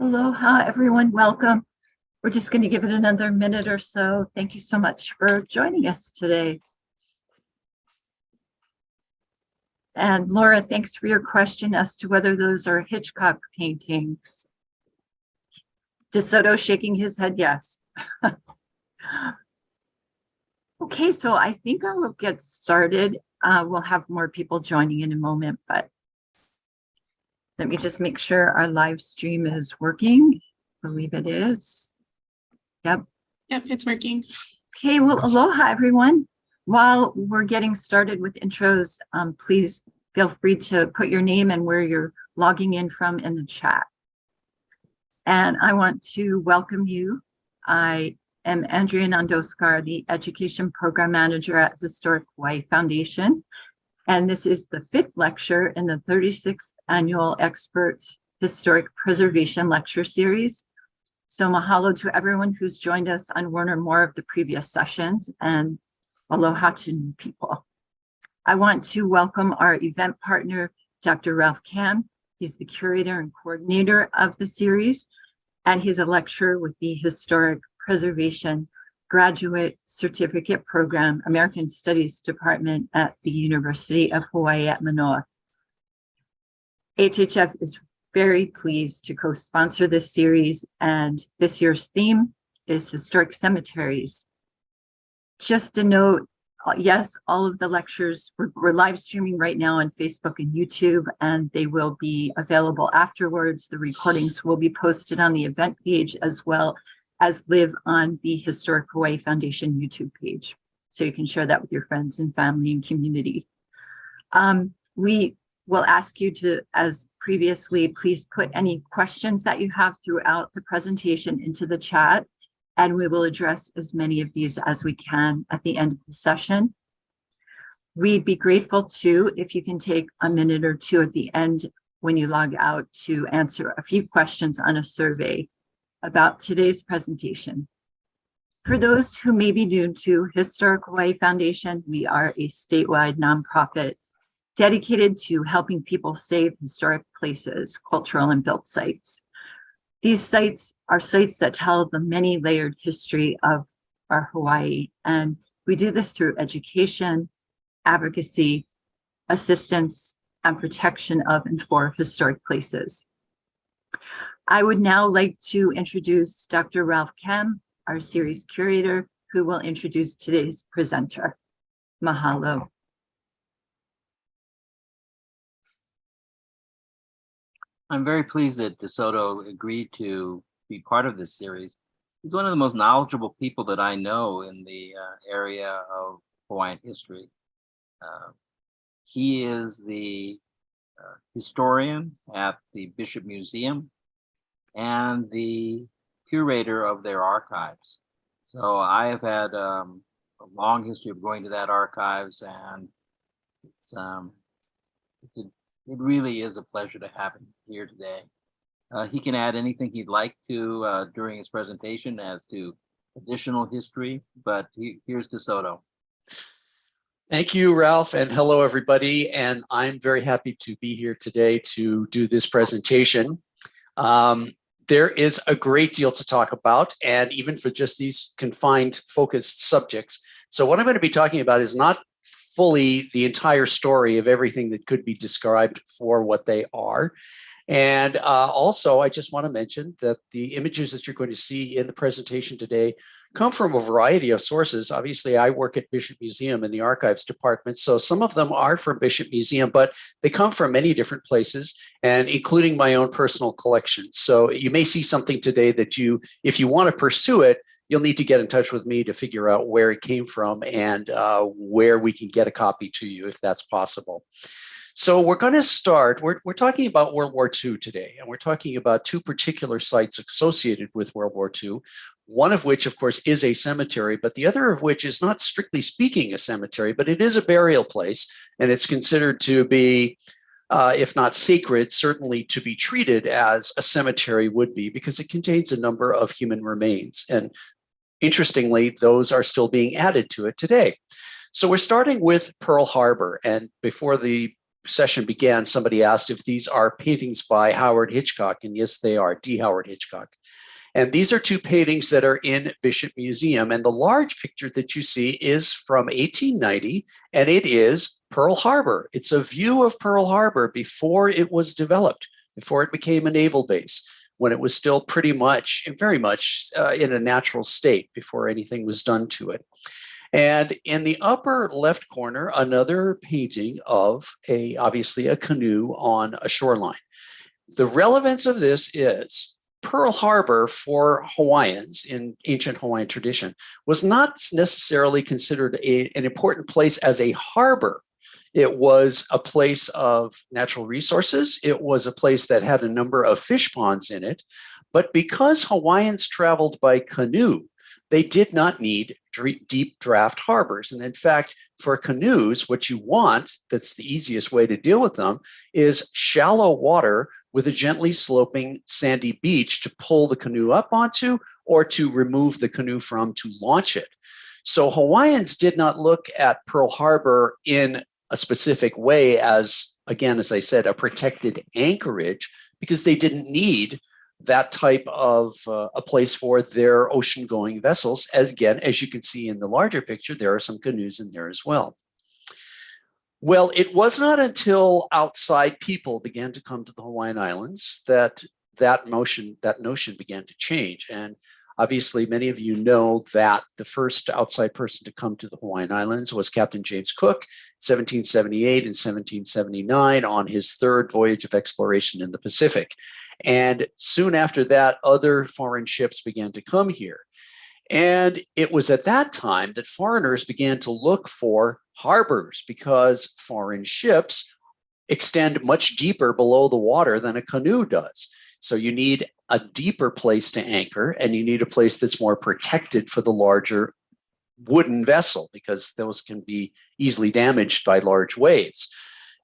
Aloha, everyone. Welcome. We're just going to give it another minute or so. Thank you so much for joining us today. And Laura, thanks for your question as to whether those are Hitchcock paintings. DeSoto shaking his head, yes. Okay, so I think I will get started. We'll have more people joining in a moment, but let me just make sure our live stream is working. I believe it is. Yep. Yep, it's working. Okay, well, aloha, everyone. While we're getting started with intros, please feel free to put your name and where you're logging in from in the chat. And I want to welcome you. I am Andrea Nandoskar, the Education Program Manager at Historic Hawaii Foundation. And this is the 5th lecture in the 36th Annual Experts Historic Preservation Lecture Series. So mahalo to everyone who's joined us on one or more of the previous sessions, and aloha to new people. I want to welcome our event partner, Dr. Ralph Kam. He's the curator and coordinator of the series, and he's a lecturer with the Historic Preservation Graduate Certificate Program, American Studies Department at the University of Hawaii at Manoa. HHF is very pleased to co-sponsor this series, and this year's theme is historic cemeteries. Just a note, yes, all of the lectures, we're live streaming right now on Facebook and YouTube, and they will be available afterwards. The recordings will be posted on the event page as well as live on the Historic Hawaii Foundation YouTube page. So you can share that with your friends and family and community. We will ask you to, as previously, please put any questions that you have throughout the presentation into the chat, and we will address as many of these as we can at the end of the session. We'd be grateful too if you can take a minute or two at the end when you log out to answer a few questions on a survey about today's presentation. For those who may be new to Historic Hawaii Foundation, we are a statewide nonprofit dedicated to helping people save historic places, cultural and built sites. These sites are sites that tell the many layered history of our Hawaii, and we do this through education, advocacy, assistance, and protection of and for historic places. I would now like to introduce Dr. Ralph Kam, our series curator, who will introduce today's presenter. Mahalo. I'm very pleased that DeSoto agreed to be part of this series. He's one of the most knowledgeable people that I know in the area of Hawaiian history. He is the historian at the Bishop Museum and the curator of their archives. So I have had a long history of going to that archives, and it really is a pleasure to have him here today. He can add anything he'd like to during his presentation as to additional history, but here's DeSoto. Thank you, Ralph, and hello, everybody. And I'm very happy to be here today to do this presentation. There is a great deal to talk about, and even for just these confined, focused subjects. So what I'm going to be talking about is not fully the entire story of everything that could be described for what they are. And also, I just want to mention that the images that you're going to see in the presentation today come from a variety of sources. Obviously, I work at Bishop Museum in the archives department, so some of them are from Bishop Museum, but they come from many different places, and including my own personal collection. So you may see something today that if you want to pursue it, you'll need to get in touch with me to figure out where it came from and where we can get a copy to you if that's possible. So we're going to start, we're talking about World War II today, and we're talking about two particular sites associated with World War II, one of which, of course, is a cemetery, but the other of which is not strictly speaking a cemetery, but it is a burial place, and it's considered to be, if not sacred, certainly to be treated as a cemetery would be, because it contains a number of human remains. And interestingly, those are still being added to it today. So we're starting with Pearl Harbor, and before the session began, somebody asked if these are paintings by Howard Hitchcock, and yes, they are, D. Howard Hitchcock. And these are two paintings that are in Bishop Museum. And the large picture that you see is from 1890, and it is Pearl Harbor. It's a view of Pearl Harbor before it was developed, before it became a naval base, when it was still pretty much, very much in a natural state before anything was done to it. And in the upper left corner, another painting of obviously a canoe on a shoreline. The relevance of this is Pearl Harbor for Hawaiians in ancient Hawaiian tradition was not necessarily considered an important place as a harbor. It was a place of natural resources. It was a place that had a number of fish ponds in it. But because Hawaiians traveled by canoe, they did not need deep draft harbors. And in fact, for canoes, what you want, that's the easiest way to deal with them, is shallow water with a gently sloping sandy beach to pull the canoe up onto or to remove the canoe from to launch it. So Hawaiians did not look at Pearl Harbor in a specific way as, again, as I said, a protected anchorage, because they didn't need that type of a place for their ocean-going vessels. As you can see in the larger picture, there are some canoes in there as well. Well, it was not until outside people began to come to the Hawaiian Islands that notion began to change. And obviously, many of you know that the first outside person to come to the Hawaiian Islands was Captain James Cook, 1778 and 1779, on his third voyage of exploration in the Pacific. And soon after that, other foreign ships began to come here. And it was at that time that foreigners began to look for harbors, because foreign ships extend much deeper below the water than a canoe does. So you need a deeper place to anchor, and you need a place that's more protected for the larger wooden vessel, because those can be easily damaged by large waves.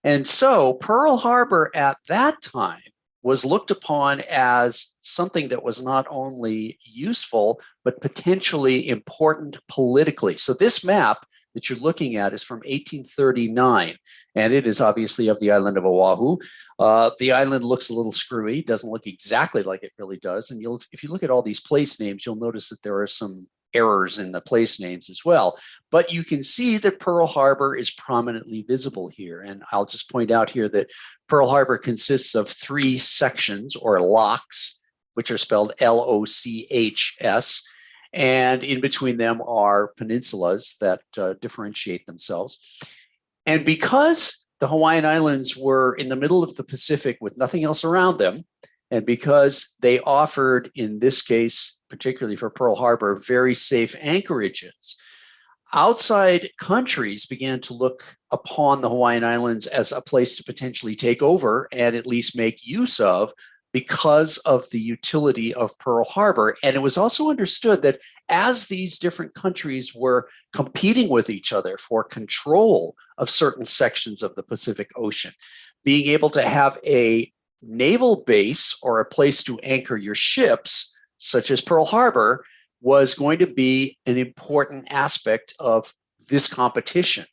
And so Pearl Harbor at that time was looked upon as something that was not only useful, but potentially important politically. So this map that you're looking at is from 1839, and it is obviously of the island of Oahu. The island looks a little screwy, doesn't look exactly like it really does. And if you look at all these place names, you'll notice that there are some errors in the place names as well. But you can see that Pearl Harbor is prominently visible here. And I'll just point out here that Pearl Harbor consists of 3 sections, or locks, which are spelled L-O-C-H-S. And in between them are peninsulas that differentiate themselves. And because the Hawaiian Islands were in the middle of the Pacific with nothing else around them, and because they offered, in this case, particularly for Pearl Harbor, very safe anchorages, outside countries began to look upon the Hawaiian Islands as a place to potentially take over and at least make use of, because of the utility of Pearl Harbor. And it was also understood that as these different countries were competing with each other for control of certain sections of the Pacific Ocean, being able to have a naval base or a place to anchor your ships, such as Pearl Harbor, was going to be an important aspect of this competition.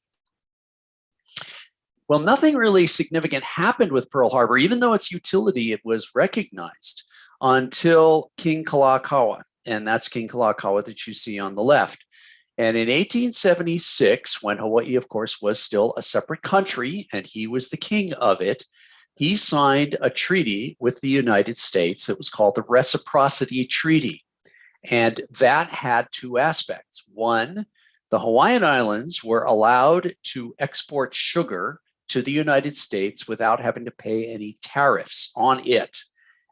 Well, nothing really significant happened with Pearl Harbor, even though its utility it was recognized, until King Kalakaua, and that's King Kalakaua that you see on the left. And in 1876, when Hawaii, of course, was still a separate country and he was the king of it, he signed a treaty with the United States that was called the Reciprocity Treaty. And that had 2 aspects. One, the Hawaiian Islands were allowed to export sugar to the United States without having to pay any tariffs on it.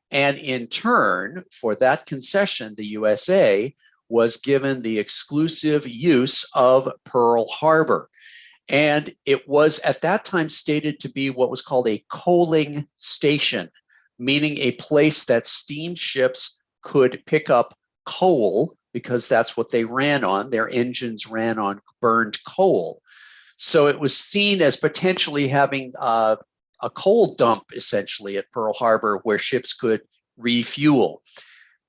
And in turn, for that concession, the USA was given the exclusive use of Pearl Harbor. And it was at that time stated to be what was called a coaling station, meaning a place that steamships could pick up coal, because that's what they ran on. Their engines ran on burned coal. So it was seen as potentially having a coal dump, essentially, at Pearl Harbor where ships could refuel.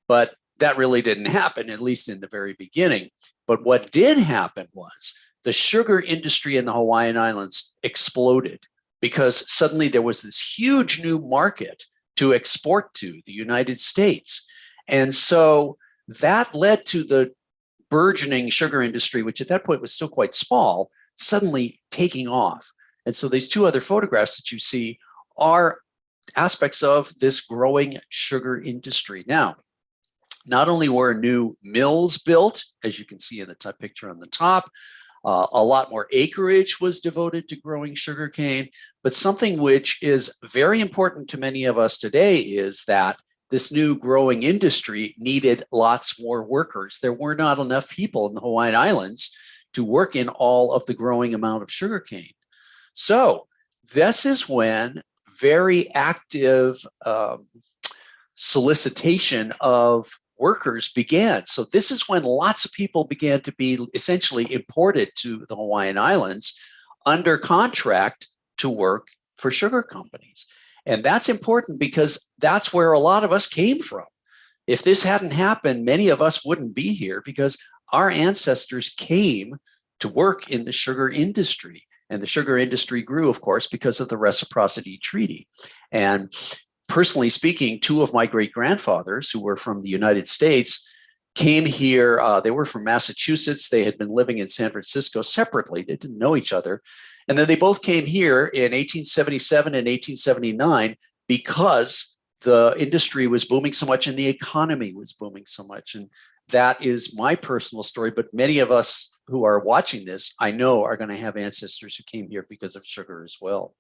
But that really didn't happen, at least in the very beginning. But what did happen was the sugar industry in the Hawaiian Islands exploded, because suddenly there was this huge new market to export to, the United States. And so that led to the burgeoning sugar industry, which at that point was still quite small, suddenly taking off. And so these two other photographs that you see are aspects of this growing sugar industry. Now, not only were new mills built, as you can see in the top picture on the top, a lot more acreage was devoted to growing sugarcane, but something which is very important to many of us today is that this new growing industry needed lots more workers. There were not enough people in the Hawaiian Islands to work in all of the growing amount of sugarcane. So this is when very active solicitation of workers began. So this is when lots of people began to be essentially imported to the Hawaiian Islands under contract to work for sugar companies. And that's important because that's where a lot of us came from. If this hadn't happened, many of us wouldn't be here because our ancestors came to work in the sugar industry. And the sugar industry grew, of course, because of the Reciprocity Treaty. And personally speaking, two of my great-grandfathers who were from the United States came here. They were from Massachusetts. They had been living in San Francisco separately. They didn't know each other. And then they both came here in 1877 and 1879 because the industry was booming so much and the economy was booming so much. And that is my personal story. But many of us who are watching this, I know, are going to have ancestors who came here because of sugar as well.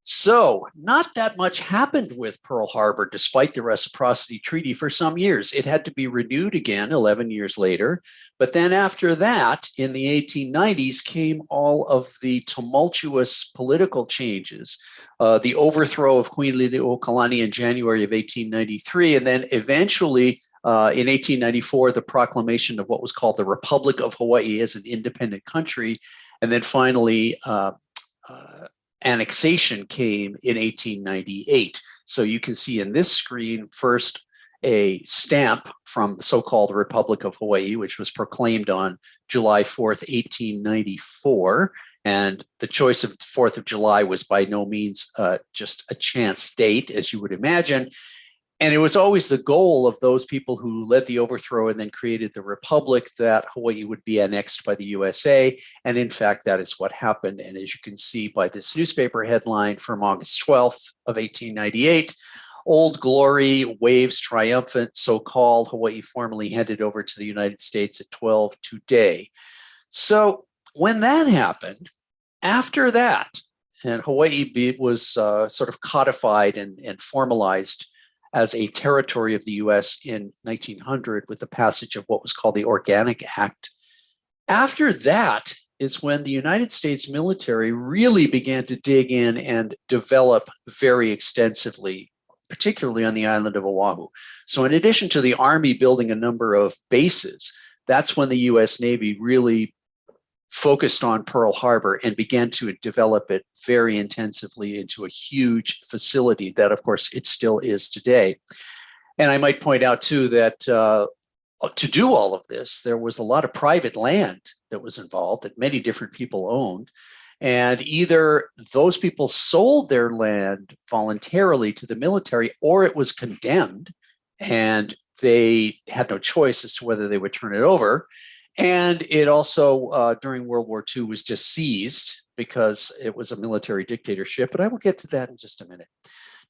So not that much happened with Pearl Harbor, despite the Reciprocity Treaty for some years. It had to be renewed again 11 years later. But then after that, in the 1890s, came all of the tumultuous political changes, the overthrow of Queen Liliuokalani in January of 1893, and then eventually in 1894, the proclamation of what was called the Republic of Hawaii as an independent country. And then finally, annexation came in 1898. So you can see in this screen first a stamp from the so-called Republic of Hawaii, which was proclaimed on July 4th, 1894. And the choice of 4th of July was by no means just a chance date, as you would imagine. And it was always the goal of those people who led the overthrow and then created the republic that Hawaii would be annexed by the USA. And in fact, that is what happened. And as you can see by this newspaper headline from August 12th of 1898, Old Glory waves triumphant, so-called, Hawaii formally handed over to the United States at 12 today. So when that happened, after that, and Hawaii was sort of codified and formalized as a territory of the U.S. in 1900 with the passage of what was called the Organic Act. After that is when the United States military really began to dig in and develop very extensively, particularly on the island of Oahu. So in addition to the Army building a number of bases, that's when the U.S. Navy really focused on Pearl Harbor and began to develop it very intensively into a huge facility that, of course, it still is today. And I might point out, too, that to do all of this, there was a lot of private land that was involved that many different people owned. And either those people sold their land voluntarily to the military or it was condemned and they had no choice as to whether they would turn it over. And it also, during World War II, was just seized because it was a military dictatorship. But I will get to that in just a minute.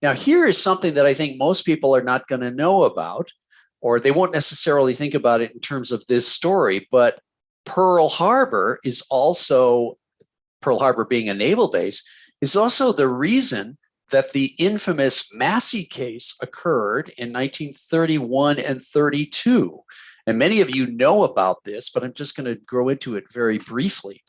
Now, here is something that I think most people are not going to know about, or they won't necessarily think about it in terms of this story. But Pearl Harbor is also, Pearl Harbor being a naval base, is also the reason that the infamous Massey case occurred in 1931 and 32. And many of you know about this, but I'm just going to go into it very briefly.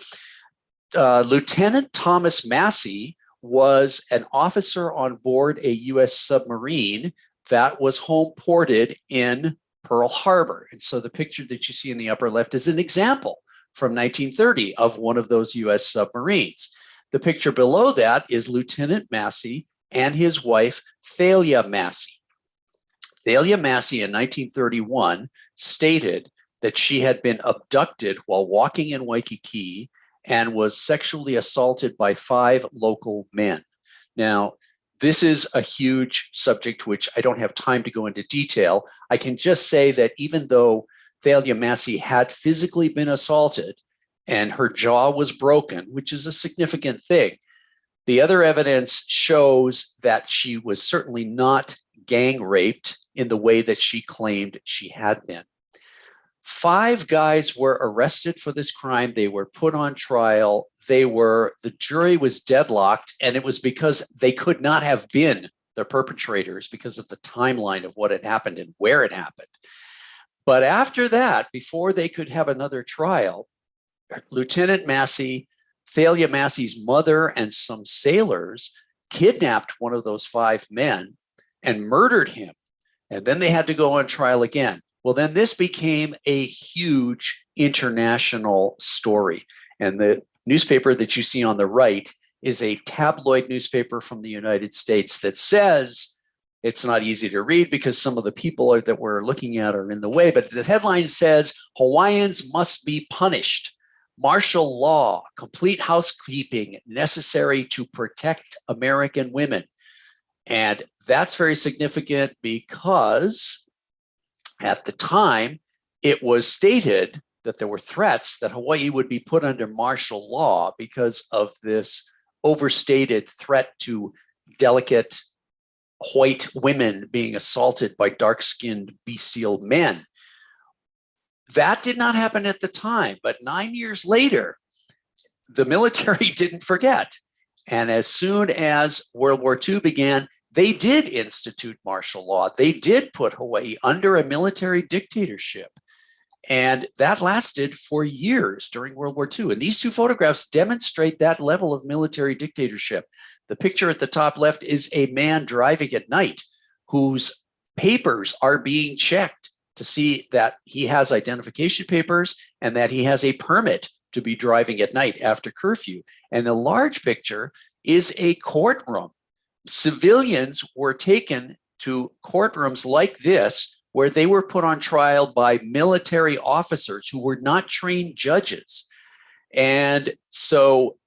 Lieutenant Thomas Massey was an officer on board a U.S. submarine that was home ported in Pearl Harbor. And so the picture that you see in the upper left is an example from 1930 of one of those U.S. submarines. The picture below that is Lieutenant Massey and his wife, Thalia Massey. Thalia Massey in 1931 stated that she had been abducted while walking in Waikiki and was sexually assaulted by 5 local men. Now, this is a huge subject, which I don't have time to go into detail. I can just say that even though Thalia Massey had physically been assaulted and her jaw was broken, which is a significant thing, the other evidence shows that she was certainly not gang raped in the way that she claimed she had been. 5 guys were arrested for this crime. They were put on trial. The jury was deadlocked, and it was because they could not have been the perpetrators because of the timeline of what had happened and where it happened. But after that, before they could have another trial, Lieutenant Massey, Thalia Massey's mother, and some sailors kidnapped one of those 5 men and murdered him. And then they had to go on trial again. Well, then this became a huge international story. And the newspaper that you see on the right is a tabloid newspaper from the United States that says, it's not easy to read because some of the people that we're looking at are in the way, but the headline says, Hawaiians must be punished. Martial law, complete housekeeping necessary to protect American women. And that's very significant because at the time, it was stated that there were threats that Hawaii would be put under martial law because of this overstated threat to delicate white women being assaulted by dark-skinned bestial men. That did not happen at the time, but 9 years later, the military didn't forget. And as soon as World War II began, they did institute martial law. They did put Hawaii under a military dictatorship. And that lasted for years during World War II. And these 2 photographs demonstrate that level of military dictatorship. The picture at the top left is a man driving at night whose papers are being checked to see that he has identification papers and that he has a permit to be driving at night after curfew. And the large picture is a courtroom. Civilians were taken to courtrooms like this, where they were put on trial by military officers who were not trained judges. And so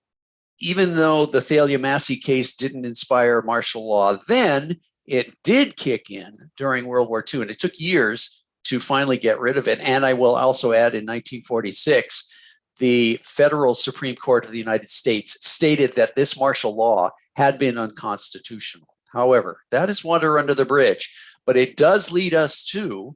even though the Thalia Massey case didn't inspire martial law then, it did kick in during World War II. And it took years to finally get rid of it. And I will also add, in 1946, the Federal Supreme Court of the United States stated that this martial law had been unconstitutional. However, that is water under the bridge, but it does lead us to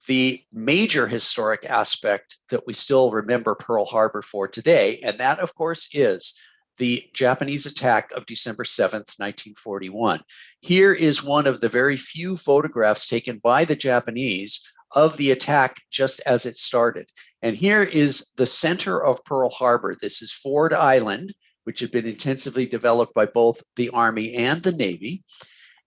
the major historic aspect that we still remember Pearl Harbor for today. And that, of course, is the Japanese attack of December 7th, 1941. Here is one of the very few photographs taken by the Japanese of the attack just as it started. And here is the center of Pearl Harbor. This is Ford Island, which had been intensively developed by both the Army and the Navy.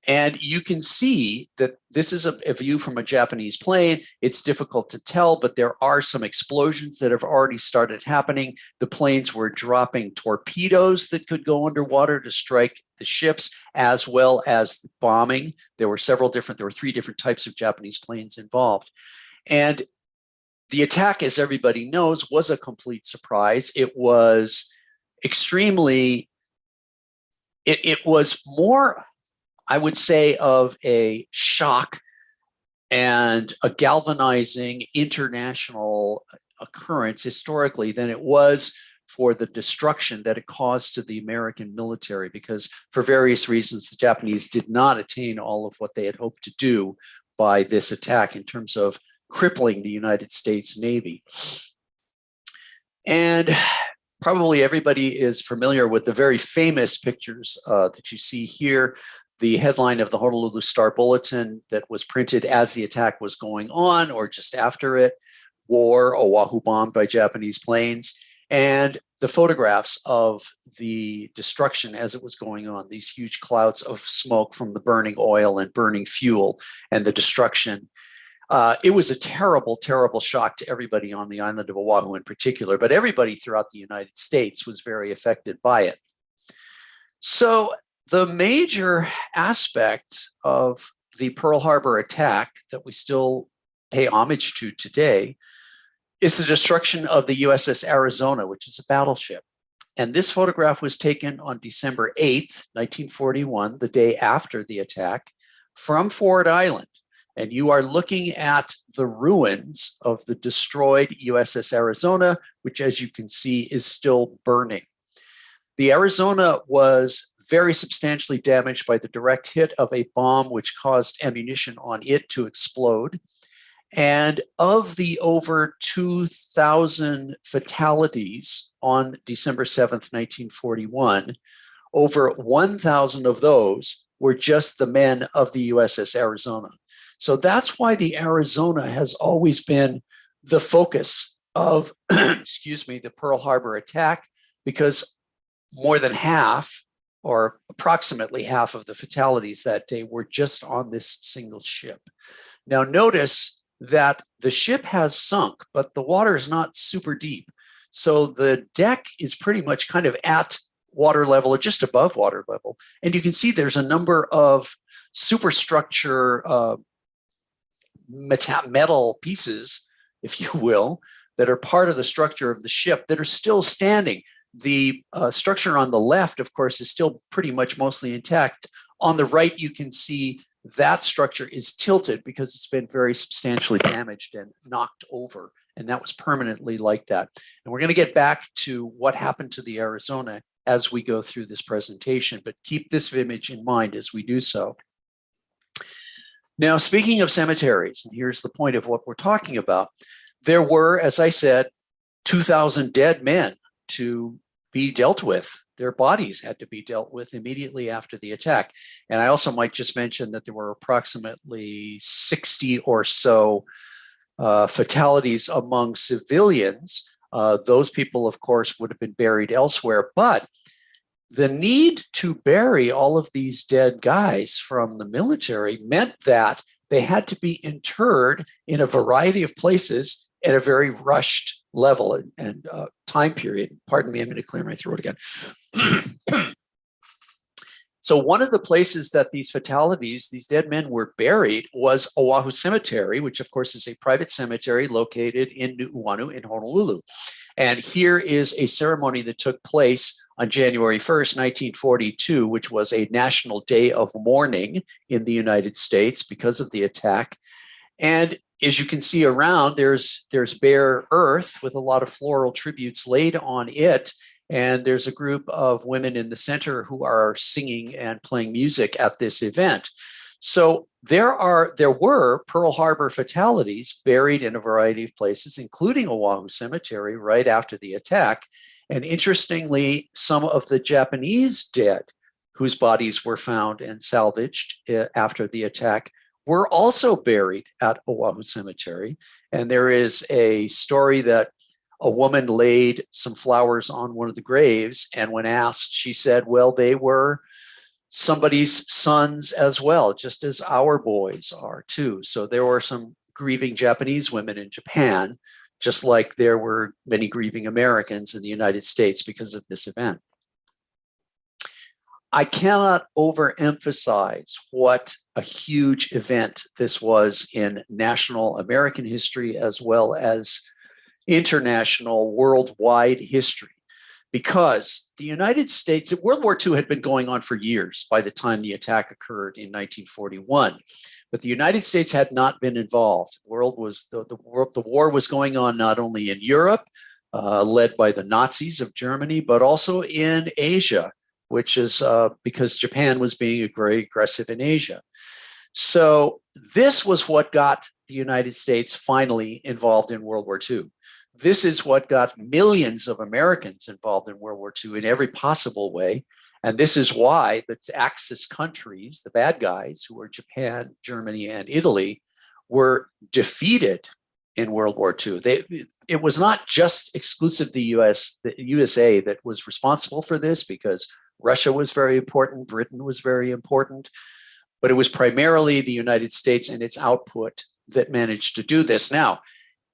And you can see that this is a view from a Japanese plane. It's difficult to tell, but there are some explosions that have already started happening. The planes were dropping torpedoes that could go underwater to strike the ships, as well as bombing. There were 3 different types of Japanese planes involved. And the attack, as everybody knows, was a complete surprise. It was extremely, it was more, I would say, of a shock and a galvanizing international occurrence historically than it was for the destruction that it caused to the American military, because for various reasons, the Japanese did not attain all of what they had hoped to do by this attack in terms of crippling the United States Navy. And probably everybody is familiar with the very famous pictures that you see here. The headline of the Honolulu Star Bulletin that was printed as the attack was going on or just after it, War, Oahu bombed by Japanese planes, and the photographs of the destruction as it was going on, these huge clouds of smoke from the burning oil and burning fuel and the destruction. It was a terrible, terrible shock to everybody on the island of Oahu in particular, but everybody throughout the United States was very affected by it. So the major aspect of the Pearl Harbor attack that we still pay homage to today is the destruction of the U.S.S. Arizona, which is a battleship. And this photograph was taken on December 8th, 1941, the day after the attack, from Ford Island. And you are looking at the ruins of the destroyed U.S.S. Arizona, which, as you can see, is still burning. The Arizona was very substantially damaged by the direct hit of a bomb which caused ammunition on it to explode. And of the over 2,000 fatalities on December 7th, 1941, over 1,000 of those were just the men of the U.S.S. Arizona. So that's why the Arizona has always been the focus of, the Pearl Harbor attack, because more than half, or approximately half, of the fatalities that day were just on this single ship. Now, notice that the ship has sunk, but the water is not super deep. So the deck is pretty much kind of at water level or just above water level. And you can see there's a number of superstructure metal pieces, if you will, that are part of the structure of the ship that are still standing. The structure on the left, of course, is still pretty much mostly intact. On the right, you can see that structure is tilted because it's been very substantially damaged and knocked over. And that was permanently like that. And we're going to get back to what happened to the Arizona as we go through this presentation, but keep this image in mind as we do so. Now, speaking of cemeteries, and here's the point of what we're talking about. There were, as I said, 2,000 dead men to be dealt with. Their bodies had to be dealt with immediately after the attack. And I also might just mention that there were approximately 60 or so fatalities among civilians. Those people, of course, would have been buried elsewhere. But the need to bury all of these dead guys from the military meant that they had to be interred in a variety of places at a very rushed level and time period. Pardon me, I'm going to clear my throat again. So one of the places that these fatalities, these dead men, were buried was Oahu Cemetery, which of course is a private cemetery located in Nu'uanu in Honolulu. And here is a ceremony that took place on January 1st, 1942, which was a national day of mourning in the United States because of the attack. And as you can see around, there's bare earth with a lot of floral tributes laid on it. And there's a group of women in the center who are singing and playing music at this event. So there were Pearl Harbor fatalities buried in a variety of places, including Oahu Cemetery right after the attack. And interestingly, some of the Japanese dead whose bodies were found and salvaged after the attack were also buried at Oahu Cemetery. And there is a story that a woman laid some flowers on one of the graves, and when asked, she said, well, they were somebody's sons as well, just as our boys are too. So there were some grieving Japanese women in Japan, just like there were many grieving Americans in the United States because of this event. I cannot overemphasize what a huge event this was in national American history as well as international worldwide history, because the United States, World War II had been going on for years by the time the attack occurred in 1941, but the United States had not been involved. The war was going on not only in Europe, led by the Nazis of Germany, but also in Asia, which is because Japan was being very aggressive in Asia. So this was what got the United States finally involved in World War II. This is what got millions of Americans involved in World War II in every possible way. And this is why the Axis countries, the bad guys, who were Japan, Germany, and Italy, were defeated in World War II. It was not just exclusive the USA that was responsible for this, because Russia was very important, Britain was very important, but it was primarily the United States and its output that managed to do this. Now,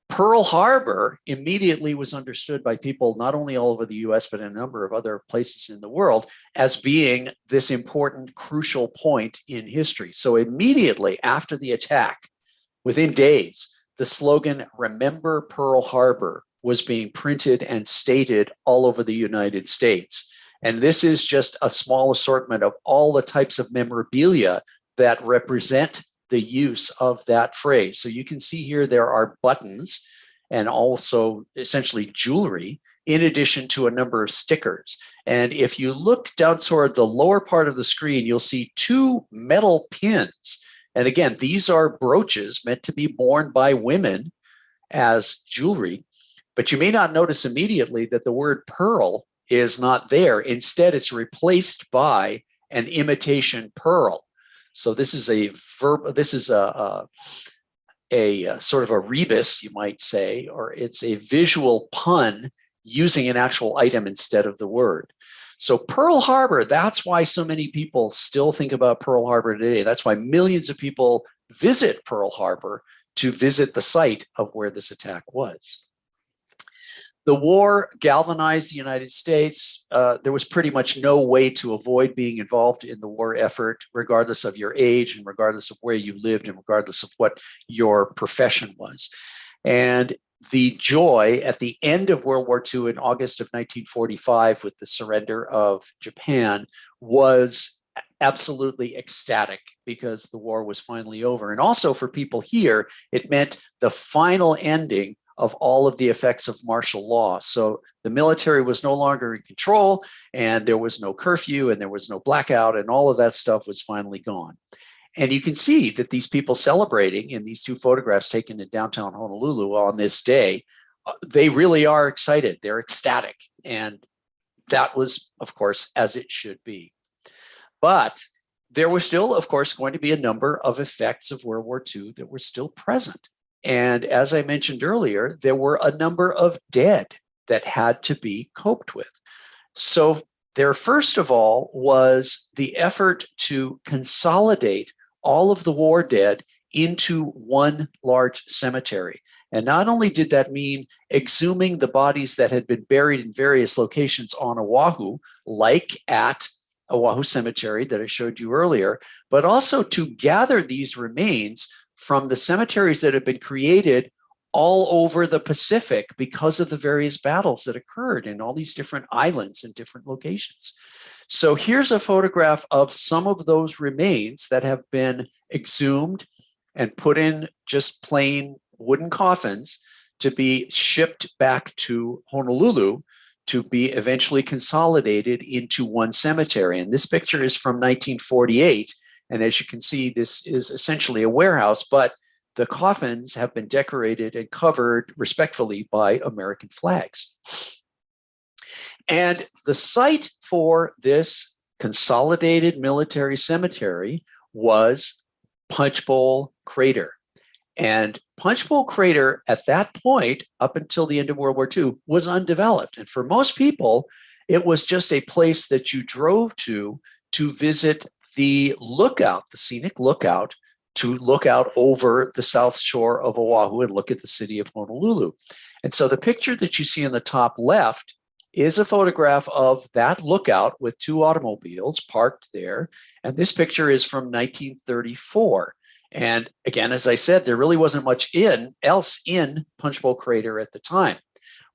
Pearl Harbor immediately was understood by people not only all over the US, but in a number of other places in the world as being this important, crucial point in history. So immediately after the attack, within days, the slogan, "Remember Pearl Harbor," was being printed and stated all over the United States. And this is just a small assortment of all the types of memorabilia that represent the use of that phrase. So you can see here there are buttons and also essentially jewelry, in addition to a number of stickers. And if you look down toward the lower part of the screen, you'll see two metal pins. And again, these are brooches meant to be worn by women as jewelry. But you may not notice immediately that the word pearl is not there. Instead, it's replaced by an imitation pearl. So this is a verb. This is a sort of a rebus, you might say, or it's a visual pun using an actual item instead of the word. So Pearl Harbor, that's why so many people still think about Pearl Harbor today. That's why millions of people visit Pearl Harbor to visit the site of where this attack was. The war galvanized the United States. There was pretty much no way to avoid being involved in the war effort, regardless of your age and regardless of where you lived and regardless of what your profession was. And the joy at the end of World War II in August of 1945 with the surrender of Japan was absolutely ecstatic because the war was finally over. And also for people here, it meant the final ending of all of the effects of martial law. So the military was no longer in control, and there was no curfew, and there was no blackout, and all of that stuff was finally gone. And you can see that these people celebrating in these two photographs taken in downtown Honolulu on this day, they really are excited. They're ecstatic. And that was, of course, as it should be. But there was still, of course, going to be a number of effects of World War II that were still present. And as I mentioned earlier, there were a number of dead that had to be coped with. So there, first of all, was the effort to consolidate all of the war dead into one large cemetery. And not only did that mean exhuming the bodies that had been buried in various locations on Oahu, like at Oahu Cemetery that I showed you earlier, but also to gather these remains from the cemeteries that had been created all over the Pacific because of the various battles that occurred in all these different islands and different locations. So here's a photograph of some of those remains that have been exhumed and put in just plain wooden coffins to be shipped back to Honolulu to be eventually consolidated into one cemetery. And this picture is from 1948. And as you can see, this is essentially a warehouse, but the coffins have been decorated and covered respectfully by American flags. And the site for this consolidated military cemetery was Punchbowl Crater. And Punchbowl Crater at that point, up until the end of World War II, was undeveloped. And for most people, it was just a place that you drove to visit the lookout, the scenic lookout, to look out over the south shore of Oahu and look at the city of Honolulu. And so the picture that you see in the top left is a photograph of that lookout with two automobiles parked there. And this picture is from 1934. And again, as I said, there really wasn't much else in Punchbowl Crater at the time.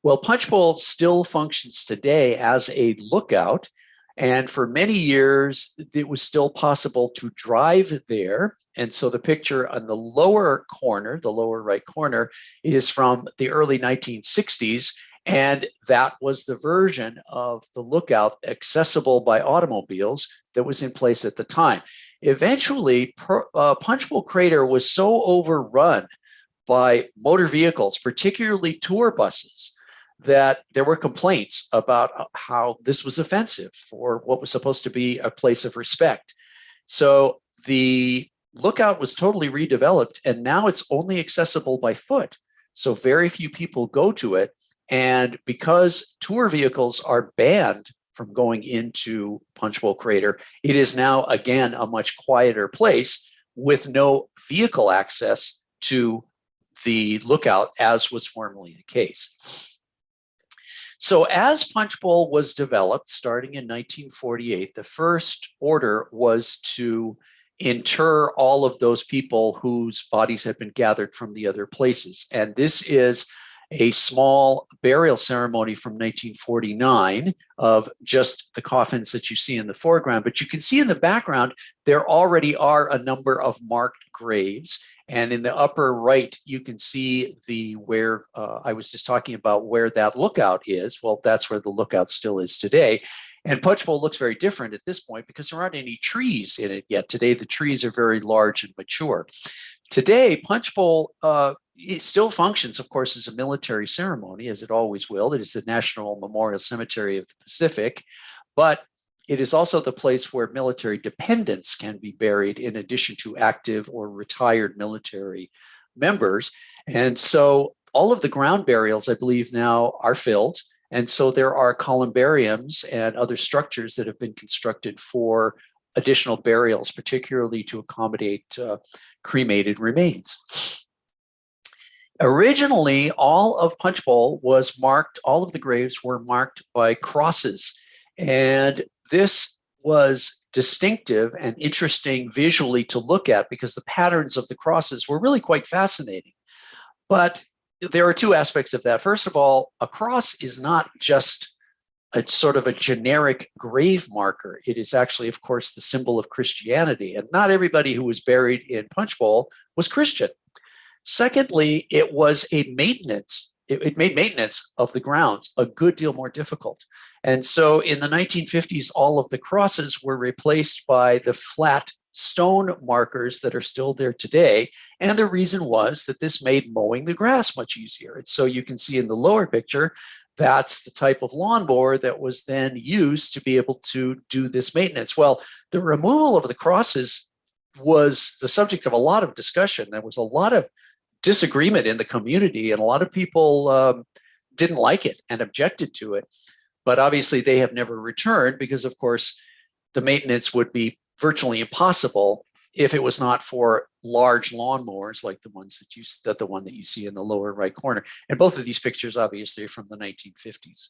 Well, Punchbowl still functions today as a lookout. And for many years, it was still possible to drive there. And so the picture on the lower corner, the lower right corner, is from the early 1960s. And that was the version of the lookout accessible by automobiles that was in place at the time. Eventually, Punchbowl Crater was so overrun by motor vehicles, particularly tour buses, that there were complaints about how this was offensive for what was supposed to be a place of respect. So the lookout was totally redeveloped, and now it's only accessible by foot. So very few people go to it. And because tour vehicles are banned from going into Punchbowl Crater, it is now, again, a much quieter place with no vehicle access to the lookout, as was formerly the case. So as Punchbowl was developed, starting in 1948, the first order was to inter all of those people whose bodies had been gathered from the other places. And this is a small burial ceremony from 1949 of just the coffins that you see in the foreground. But you can see in the background, there already are a number of marked graves. And in the upper right, you can see where I was just talking about where that lookout is. Well, that's where the lookout still is today. And Punchbowl looks very different at this point because there aren't any trees in it yet. Today, the trees are very large and mature. Today, Punchbowl it still functions, of course, as a military ceremony, as it always will. It is the National Memorial Cemetery of the Pacific, but it is also the place where military dependents can be buried in addition to active or retired military members. And so all of the ground burials, I believe now, are filled. And so there are columbariums and other structures that have been constructed for additional burials, particularly to accommodate cremated remains. Originally, all of Punchbowl was marked, all of the graves were marked by crosses. And this was distinctive and interesting visually to look at because the patterns of the crosses were really quite fascinating. But there are two aspects of that. First of all, a cross is not just a sort of a generic grave marker. It is actually, of course, the symbol of Christianity. And not everybody who was buried in Punchbowl was Christian. Secondly, it was a maintenance. It made maintenance of the grounds a good deal more difficult. And so in the 1950s, all of the crosses were replaced by the flat stone markers that are still there today. And the reason was that this made mowing the grass much easier. And so you can see in the lower picture, that's the type of lawnmower that was then used to be able to do this maintenance. Well, the removal of the crosses was the subject of a lot of discussion. There was a lot of disagreement in the community, and a lot of people didn't like it and objected to it. But obviously, they have never returned because, of course, the maintenance would be virtually impossible if it was not for large lawnmowers like the ones the one that you see in the lower right corner. And both of these pictures, obviously, are from the 1950s.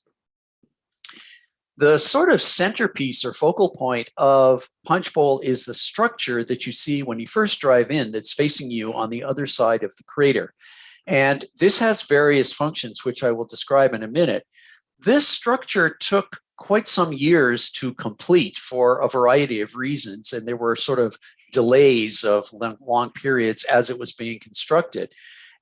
The sort of centerpiece or focal point of Punchbowl is the structure that you see when you first drive in that's facing you on the other side of the crater. And this has various functions, which I will describe in a minute. This structure took quite some years to complete for a variety of reasons, and there were sort of delays of long periods as it was being constructed.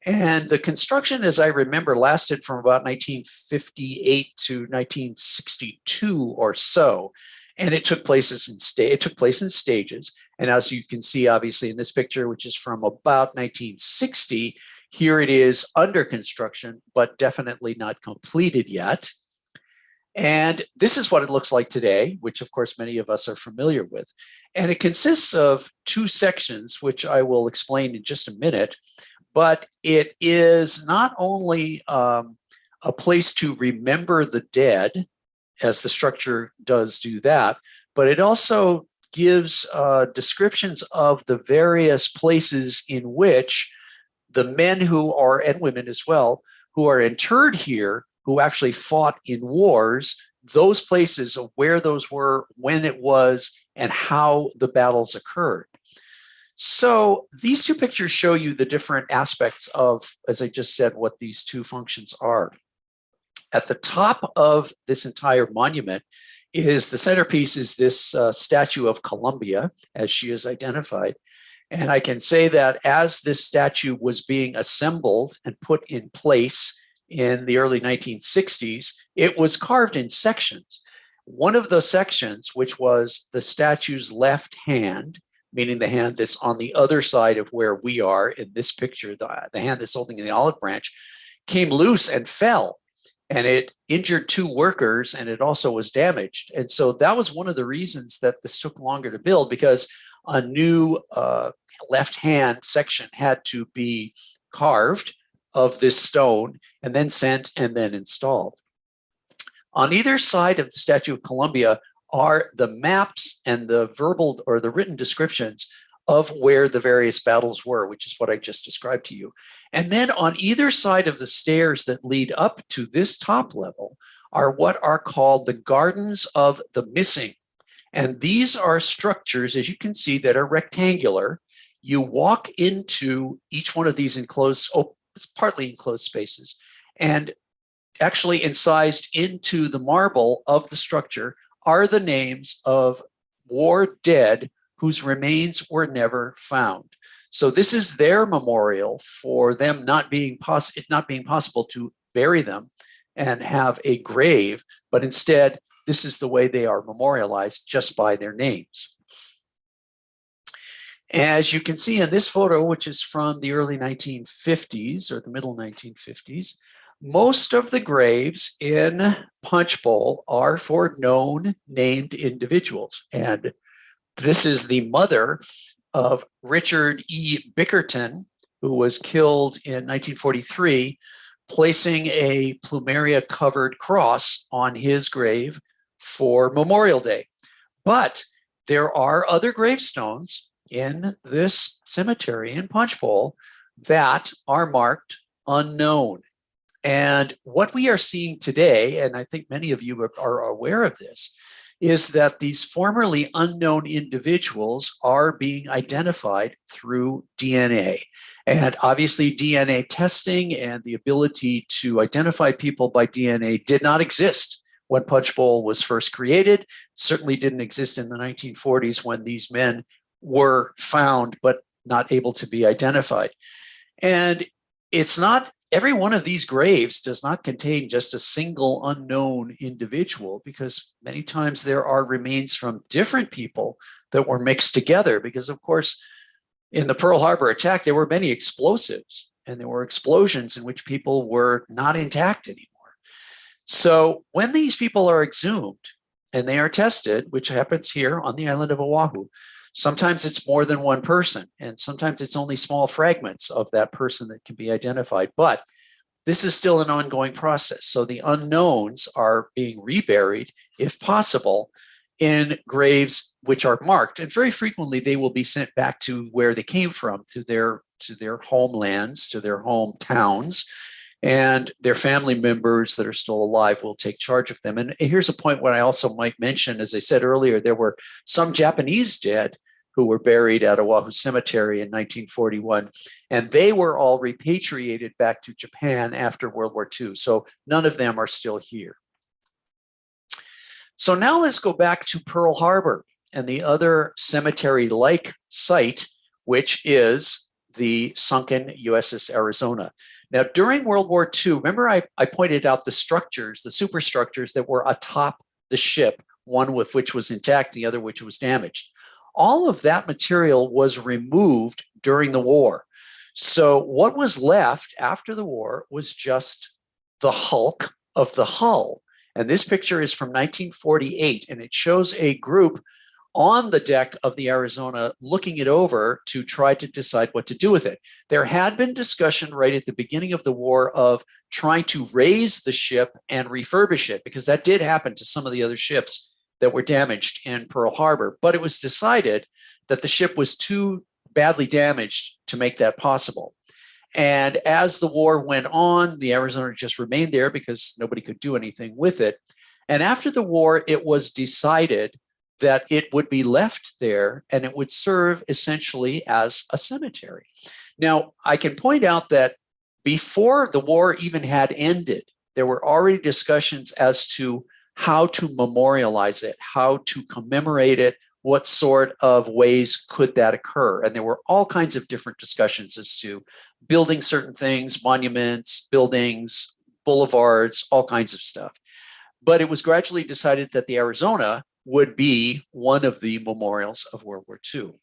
And the construction, as I remember, lasted from about 1958 to 1962 or so. And it took place in stages. And as you can see, obviously, in this picture, which is from about 1960, here it is under construction, but definitely not completed yet. And this is what it looks like today, which, of course, many of us are familiar with. And it consists of two sections, which I will explain in just a minute. But it is not only a place to remember the dead, as the structure does do that, but it also gives descriptions of the various places in which the men and women as well, who are interred here, who actually fought in wars, those places of where those were, when it was, and how the battles occurred. So these two pictures show you the different aspects of, as I just said, what these two functions are. At the top of this entire monument is the centerpiece is this statue of Columbia, as she is identified. And I can say that as this statue was being assembled and put in place in the early 1960s, it was carved in sections. One of the sections, which was the statue's left hand, meaning the hand that's on the other side of where we are in this picture, the hand that's holding the olive branch, came loose and fell. And it injured two workers, and it also was damaged. And so that was one of the reasons that this took longer to build, because a new left hand section had to be carved of this stone and then sent and then installed. On either side of the Statue of Columbia are the maps and the verbal or the written descriptions of where the various battles were, which is what I just described to you. And then on either side of the stairs that lead up to this top level are what are called the Gardens of the Missing. And these are structures, as you can see, that are rectangular. You walk into each one of these enclosed, it's partly enclosed spaces, And actually incised into the marble of the structure are the names of war dead whose remains were never found. So this is their memorial for them not being it not being possible to bury them and have a grave, but instead, this is the way they are memorialized, just by their names. As you can see in this photo, which is from the early 1950s or the middle 1950s, most of the graves in Punchbowl are for known named individuals. And this is the mother of Richard E. Bickerton, who was killed in 1943, placing a plumeria-covered cross on his grave for Memorial Day. But there are other gravestones in this cemetery in Punchbowl that are marked unknown. And what we are seeing today, and I think many of you are aware of this, is that these formerly unknown individuals are being identified through DNA. And obviously DNA testing and the ability to identify people by DNA did not exist when Punchbowl was first created, certainly didn't exist in the 1940s when these men were found but not able to be identified. And it's not, every one of these graves does not contain just a single unknown individual, because many times there are remains from different people that were mixed together. Because of course, in the Pearl Harbor attack, there were many explosives and there were explosions in which people were not intact anymore. So when these people are exhumed and they are tested, which happens here on the island of Oahu, sometimes it's more than one person, and sometimes it's only small fragments of that person that can be identified. But this is still an ongoing process. So the unknowns are being reburied, if possible, in graves which are marked. And very frequently, they will be sent back to where they came from, to their homelands, to their hometowns. And their family members that are still alive will take charge of them. And here's a point where I also might mention, as I said earlier, there were some Japanese dead who were buried at Oahu Cemetery in 1941, and they were all repatriated back to Japan after World War II. So none of them are still here. So now let's go back to Pearl Harbor and the other cemetery-like site, which is the sunken U.S.S. Arizona. Now, during World War II, remember I pointed out the structures, the superstructures that were atop the ship, one with which was intact, the other which was damaged. All of that material was removed during the war. So what was left after the war was just the hulk of the hull. And this picture is from 1948, and it shows a group on the deck of the Arizona looking it over to try to decide what to do with it. There had been discussion right at the beginning of the war of trying to raise the ship and refurbish it, because that did happen to some of the other ships that were damaged in Pearl Harbor. But it was decided that the ship was too badly damaged to make that possible. And as the war went on, the Arizona just remained there because nobody could do anything with it. And after the war, it was decided that it would be left there and it would serve essentially as a cemetery. Now, I can point out that before the war even had ended, there were already discussions as to how to memorialize it, how to commemorate it, what sort of ways could that occur. And there were all kinds of different discussions as to building certain things, monuments, buildings, boulevards, all kinds of stuff. But it was gradually decided that the Arizona would be one of the memorials of World War II.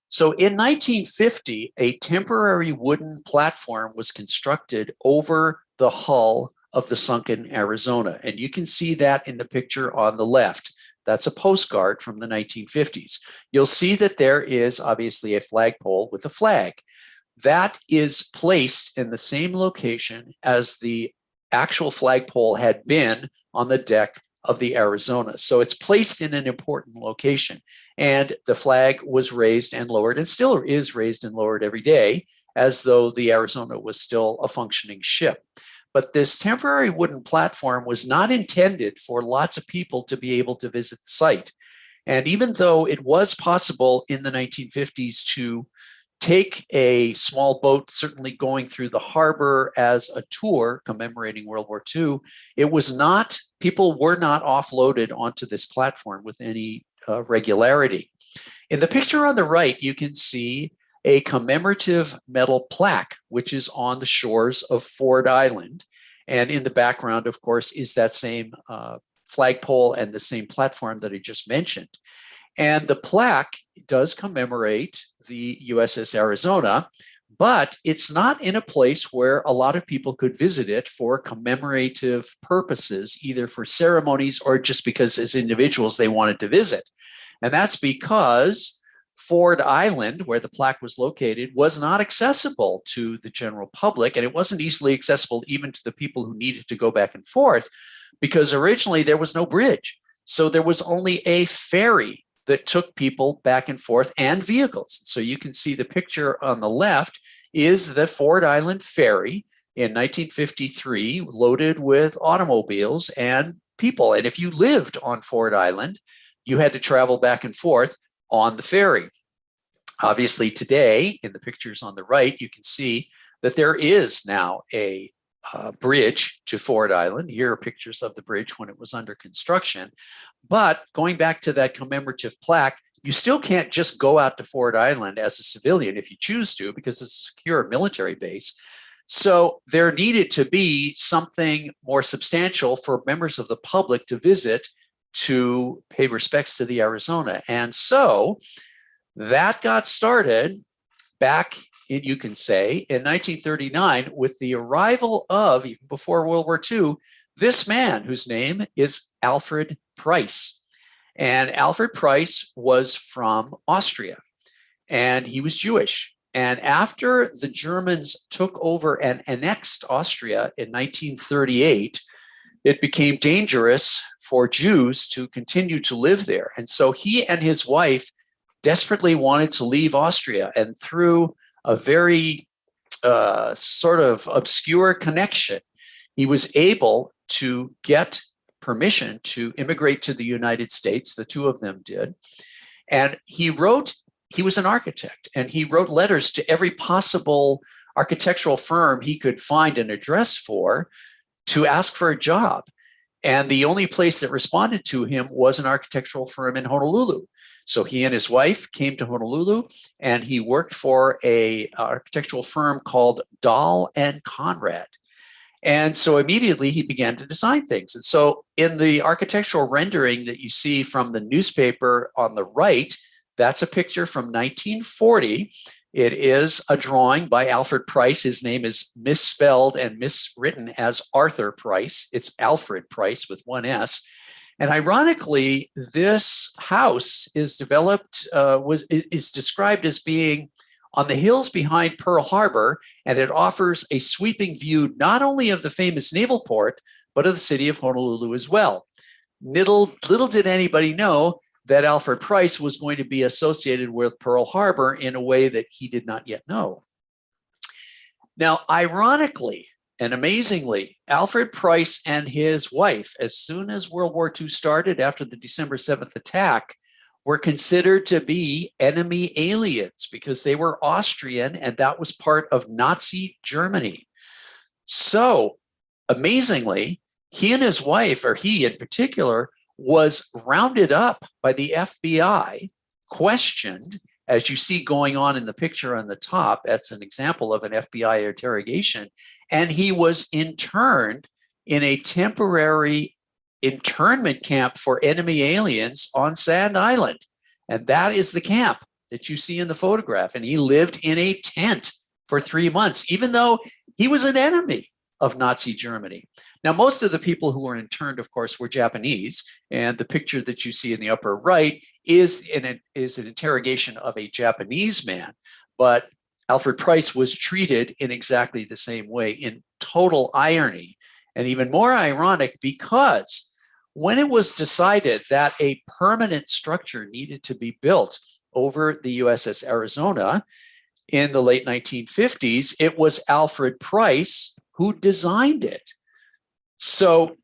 So in 1950, a temporary wooden platform was constructed over the hull of the sunken Arizona. And you can see that in the picture on the left. That's a postcard from the 1950s. You'll see that there is obviously a flagpole with a flag. That is placed in the same location as the actual flagpole had been on the deck of the Arizona. So it's placed in an important location. And the flag was raised and lowered, and still is raised and lowered every day, as though the Arizona was still a functioning ship. But this temporary wooden platform was not intended for lots of people to be able to visit the site. And even though it was possible in the 1950s to take a small boat, certainly going through the harbor as a tour commemorating World War II. It was not, people were not offloaded onto this platform with any regularity. In the picture on the right, you can see a commemorative metal plaque, which is on the shores of Ford Island. And in the background, of course, is that same flagpole and the same platform that I just mentioned. And the plaque does commemorate the USS Arizona, but it's not in a place where a lot of people could visit it for commemorative purposes, either for ceremonies or just because as individuals they wanted to visit. And that's because Ford Island, where the plaque was located, was not accessible to the general public, and it wasn't easily accessible even to the people who needed to go back and forth, because originally there was no bridge. So there was only a ferry that took people back and forth and vehicles. So you can see the picture on the left is the Ford Island ferry in 1953, loaded with automobiles and people. And if you lived on Ford Island, you had to travel back and forth on the ferry. Obviously today, in the pictures on the right, you can see that there is now a bridge to Ford Island. Here are pictures of the bridge when it was under construction. But going back to that commemorative plaque, you still can't just go out to Ford Island as a civilian if you choose to, because it's a secure military base. So there needed to be something more substantial for members of the public to visit to pay respects to the Arizona. And so that got started back in, you can say, in 1939 with the arrival of, even before World War II, this man whose name is Alfred Price. And Alfred Price was from Austria, and he was Jewish. And after the Germans took over and annexed Austria in 1938, it became dangerous for Jews to continue to live there. And so he and his wife desperately wanted to leave Austria, and through a very sort of obscure connection, he was able to get permission to immigrate to the United States. The two of them did. And he was an architect, and he wrote letters to every possible architectural firm he could find an address for to ask for a job. And the only place that responded to him was an architectural firm in Honolulu. So he and his wife came to Honolulu, and he worked for an architectural firm called Dahl and Conrad. And so immediately he began to design things. And so in the architectural rendering that you see from the newspaper on the right, that's a picture from 1940. It is a drawing by Alfred Price. His name is misspelled and miswritten as Arthur Price. It's Alfred Price with one S. And ironically, this house is is described as being on the hills behind Pearl Harbor, and it offers a sweeping view not only of the famous naval port, but of the city of Honolulu as well. Little did anybody know that Alfred Price was going to be associated with Pearl Harbor in a way that he did not yet know. Now, ironically and amazingly, Alfred Price and his wife, as soon as World War II started after the December 7th attack, were considered to be enemy aliens because they were Austrian, and that was part of Nazi Germany. So amazingly, he and his wife, or he in particular, was rounded up by the FBI, questioned, as you see going on in the picture on the top. That's an example of an FBI interrogation. And he was interned in a temporary internment camp for enemy aliens on Sand Island. And that is the camp that you see in the photograph. And he lived in a tent for 3 months, even though he was an enemy of Nazi Germany. Now, most of the people who were interned, of course, were Japanese. And the picture that you see in the upper right is an interrogation of a Japanese man. But Alfred Price was treated in exactly the same way, in total irony. And even more ironic, because when it was decided that a permanent structure needed to be built over the U.S.S. Arizona in the late 1950s, it was Alfred Price who designed it. So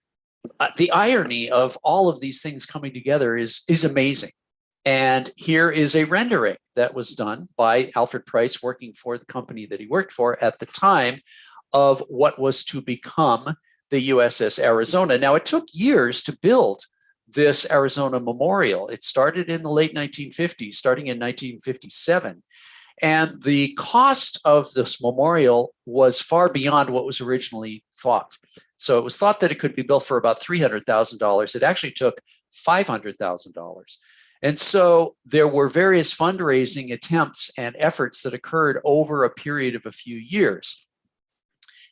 the irony of all of these things coming together is amazing. And here is a rendering that was done by Alfred Price, working for the company that he worked for at the time, of what was to become the U.S.S. Arizona. Now, it took years to build this Arizona memorial. It started in the late 1950s, starting in 1957. And the cost of this memorial was far beyond what was originally thought. So it was thought that it could be built for about $300,000. It actually took $500,000. And so there were various fundraising attempts and efforts that occurred over a period of a few years.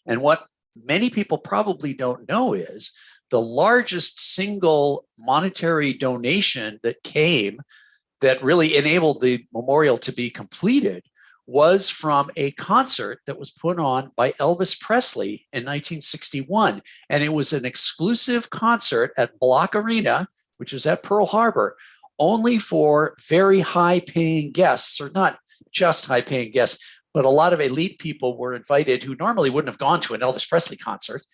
And what many people probably don't know is the largest single monetary donation that came that really enabled the memorial to be completed was from a concert that was put on by Elvis Presley in 1961. And it was an exclusive concert at Block Arena, which was at Pearl Harbor, only for very high-paying guests, or not just high-paying guests, but a lot of elite people were invited who normally wouldn't have gone to an Elvis Presley concert,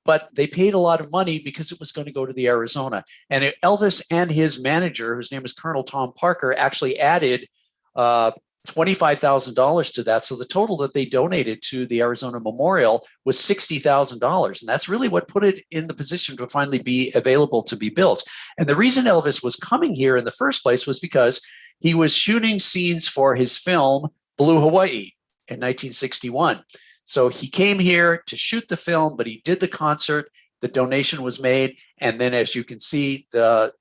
but they paid a lot of money because it was going to go to the Arizona. And Elvis and his manager, whose name is Colonel Tom Parker, actually added $25,000 to that. So the total that they donated to the Arizona Memorial was $60,000. And that's really what put it in the position to finally be available to be built. And the reason Elvis was coming here in the first place was because he was shooting scenes for his film Blue Hawaii in 1961. So he came here to shoot the film, but he did the concert, the donation was made, and then as you can see, the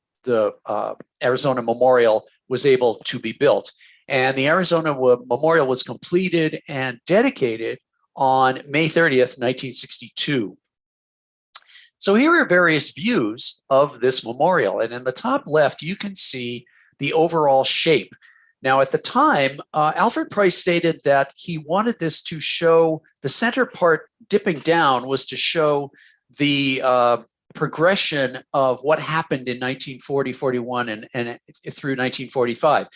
Arizona Memorial was able to be built. And the Arizona Memorial was completed and dedicated on May 30th, 1962. So here are various views of this memorial. And in the top left, you can see the overall shape. Now, at the time, Alfred Price stated that he wanted this to show the center part dipping down was to show the progression of what happened in 1940, 41, and through 1945.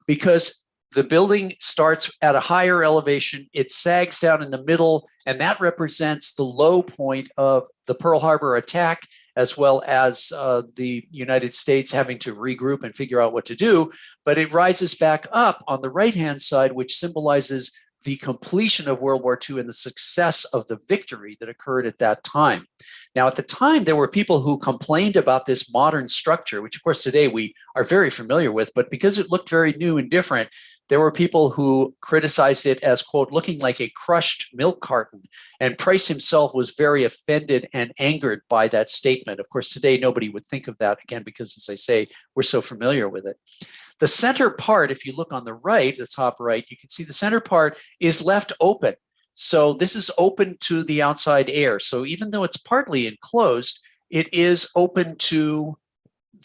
Because the building starts at a higher elevation, it sags down in the middle, and that represents the low point of the Pearl Harbor attack, as well as the United States having to regroup and figure out what to do. But it rises back up on the right-hand side, which symbolizes the completion of World War II and the success of the victory that occurred at that time. Now, at the time, there were people who complained about this modern structure, which of course today we are very familiar with, but because it looked very new and different, there were people who criticized it as, quote, looking like a crushed milk carton. And Price himself was very offended and angered by that statement. Of course, today nobody would think of that again, because as I say, we're so familiar with it. The center part, if you look on the right, the top right, you can see the center part is left open. So this is open to the outside air. So even though it's partly enclosed, it is open to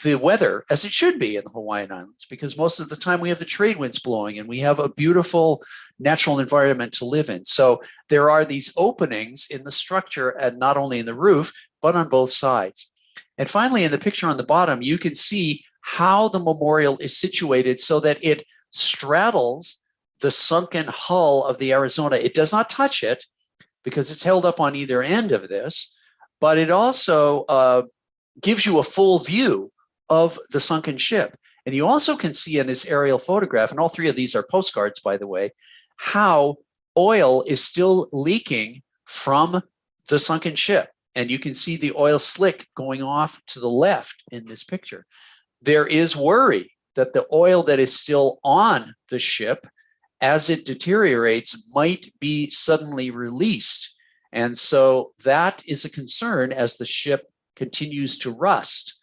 the weather, as it should be in the Hawaiian Islands, because most of the time we have the trade winds blowing and we have a beautiful natural environment to live in. So there are these openings in the structure, and not only in the roof, but on both sides. And finally, in the picture on the bottom, you can see how the memorial is situated so that it straddles the sunken hull of the Arizona. It does not touch it because it's held up on either end of this, but it also gives you a full view of the sunken ship. And you also can see in this aerial photograph, and all three of these are postcards, by the way, how oil is still leaking from the sunken ship. And you can see the oil slick going off to the left in this picture. There is worry that the oil that is still on the ship, as it deteriorates, might be suddenly released. And so that is a concern as the ship continues to rust.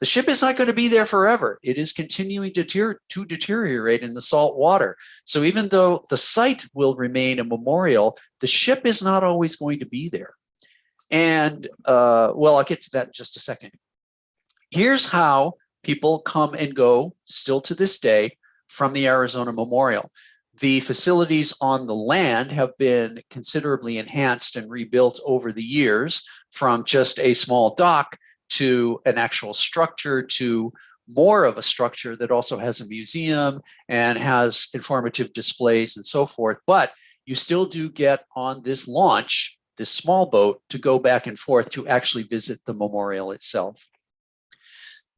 The ship is not going to be there forever. It is continuing to deteriorate in the salt water. So even though the site will remain a memorial, the ship is not always going to be there. And well, I'll get to that in just a second. Here's how people come and go still to this day from the Arizona Memorial. The facilities on the land have been considerably enhanced and rebuilt over the years, from just a small dock to an actual structure to more of a structure that also has a museum and has informative displays and so forth. But you still do get on this launch, this small boat, to go back and forth to actually visit the memorial itself.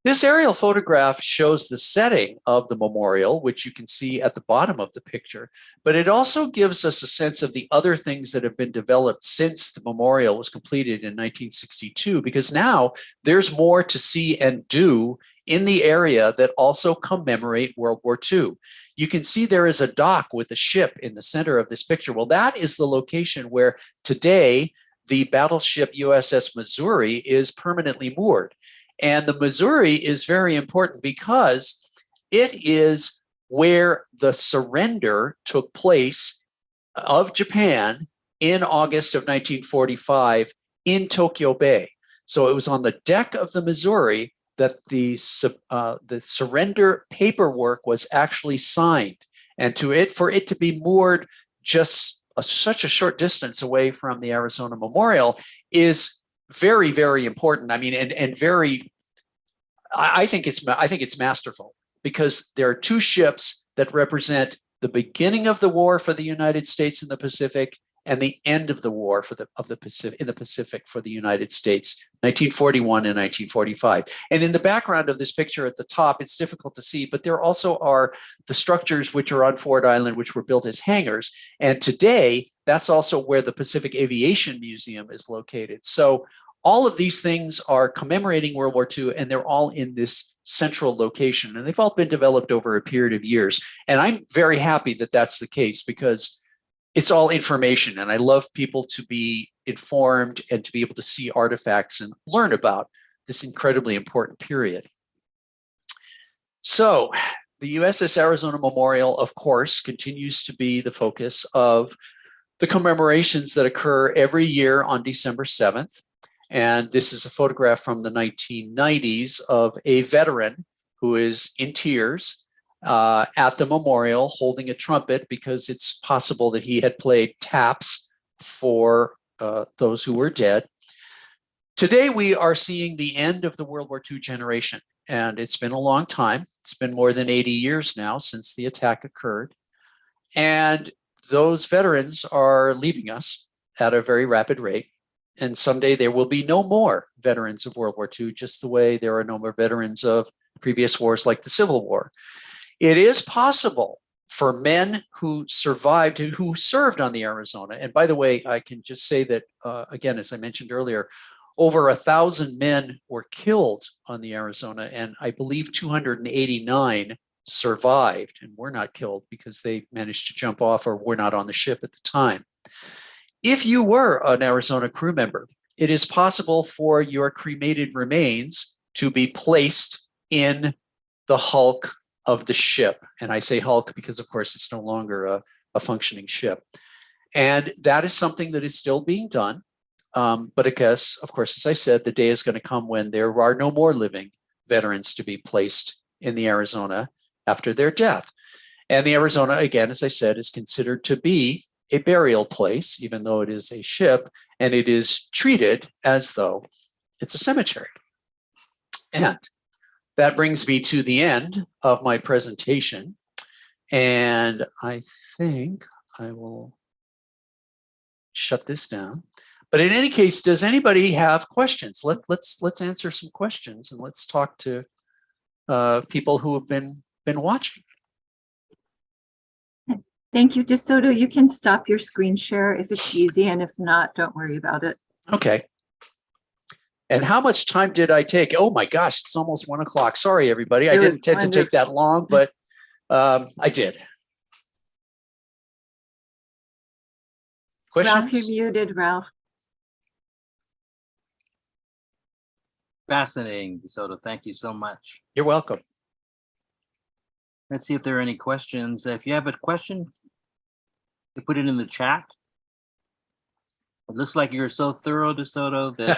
This aerial photograph shows the setting of the memorial, which you can see at the bottom of the picture, but it also gives us a sense of the other things that have been developed since the memorial was completed in 1962, because now there's more to see and do in the area that also commemorate World War II. You can see there is a dock with a ship in the center of this picture. Well, that is the location where today the battleship USS Missouri is permanently moored. And the Missouri is very important because it is where the surrender took place of Japan in August of 1945 in Tokyo Bay. So it was on the deck of the Missouri that the surrender paperwork was actually signed. And for it to be moored just such a short distance away from the Arizona Memorial is very, very important. I mean, and very, I think it's masterful, because there are two ships that represent the beginning of the war for the United States in the Pacific and the end of the war in the Pacific for the United States, 1941 and 1945. And in the background of this picture at the top, it's difficult to see, but there also are the structures which are on Ford Island, which were built as hangars. And today, that's also where the Pacific Aviation Museum is located. So all of these things are commemorating World War II, and they're all in this central location. And they've all been developed over a period of years. And I'm very happy that that's the case, because it's all information. And I love people to be informed and to be able to see artifacts and learn about this incredibly important period. So the USS Arizona Memorial, of course, continues to be the focus of the commemorations that occur every year on December 7th. And this is a photograph from the 1990s of a veteran who is in tears at the memorial holding a trumpet, because it's possible that he had played taps for those who were dead. Today, we are seeing the end of the World War II generation, and it's been a long time. It's been more than 80 years now since the attack occurred. And those veterans are leaving us at a very rapid rate. And someday there will be no more veterans of World War II, just the way there are no more veterans of previous wars like the Civil War. It is possible for men who survived, who served on the Arizona. And by the way, I can just say that, again, as I mentioned earlier, over 1,000 men were killed on the Arizona, and I believe 289 survived and were not killed because they managed to jump off or were not on the ship at the time. If you were an Arizona crew member, it is possible for your cremated remains to be placed in the hulk of the ship. And I say hulk because, of course, it's no longer a functioning ship. And that is something that is still being done. But I guess, of course, as I said, the day is going to come when there are no more living veterans to be placed in the Arizona after their death. And the Arizona, again, as I said, is considered to be a burial place, even though it is a ship, and it is treated as though it's a cemetery. And that brings me to the end of my presentation. And I think I will shut this down. But in any case, does anybody have questions? Let's answer some questions, and let's talk to people who have been watching. Thank you, DeSoto. You can stop your screen share if it's easy, and if not, don't worry about it. Okay. And how much time did I take? Oh my gosh, it's almost 1 o'clock. Sorry, everybody. I didn't intend to take that long, but I did. Questions? Ralph, you're muted, Ralph. Fascinating, DeSoto. Thank you so much. You're welcome. Let's see if there are any questions. If you have a question, you put it in the chat. It looks like you're so thorough, DeSoto, that